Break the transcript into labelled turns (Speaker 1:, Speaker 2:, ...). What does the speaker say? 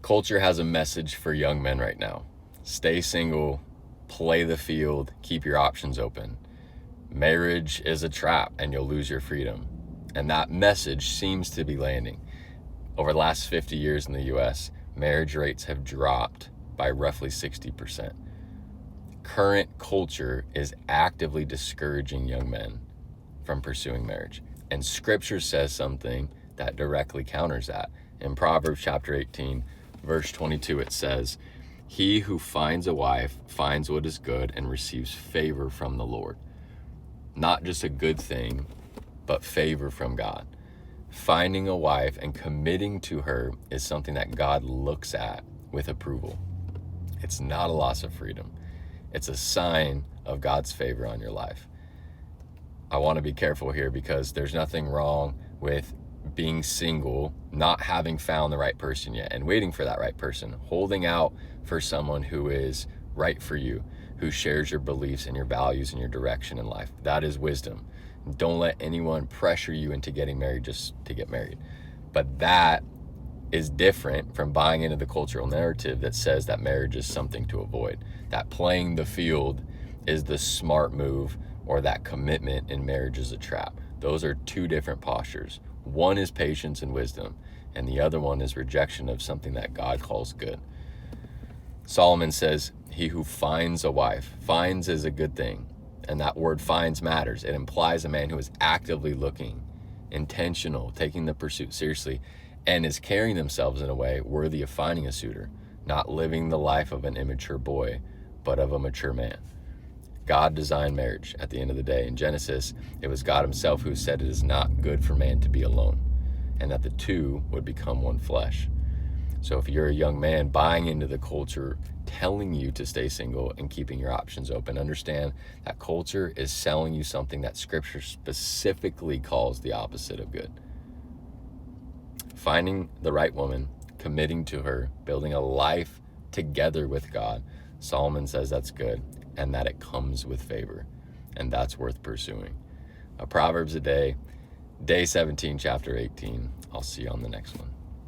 Speaker 1: Culture has a message for young men right now. Stay single, play the field, keep your options open. Marriage is a trap and you'll lose your freedom. And that message seems to be landing. Over the last 50 years in the US, marriage rates have dropped by roughly 60%. Current culture is actively discouraging young men from pursuing marriage. And scripture says something that directly counters that. In Proverbs chapter 18, verse 22, it says, "He who finds a wife finds what is good and receives favor from the Lord." Not just a good thing, but favor from God. Finding a wife and committing to her is something that God looks at with approval. It's not a loss of freedom. It's a sign of God's favor on your life. I want to be careful here because there's nothing wrong with being single, not having found the right person yet, and waiting for that right person, holding out for someone who is right for you, who shares your beliefs and your values and your direction in life. That is wisdom. Don't let anyone pressure you into getting married just to get married. But that is different from buying into the cultural narrative that says that marriage is something to avoid, that playing the field is the smart move, or that commitment in marriage is a trap. Those are two different postures. One is patience and wisdom, and the other one is rejection of something that God calls good. Solomon says, "He who finds a wife," finds is a good thing. And that word finds matters. It implies a man who is actively looking, intentional, taking the pursuit seriously, and is carrying themselves in a way worthy of finding a suitor, not living the life of an immature boy, but of a mature man. God designed marriage at the end of the day. In Genesis, it was God himself who said it is not good for man to be alone, and that the two would become one flesh. So if you're a young man buying into the culture telling you to stay single and keeping your options open, understand that culture is selling you something that scripture specifically calls the opposite of good. Finding the right woman, committing to her, building a life together with God, Solomon says that's good and that it comes with favor, and that's worth pursuing. A Proverbs a day, day 17, chapter 18. I'll see you on the next one.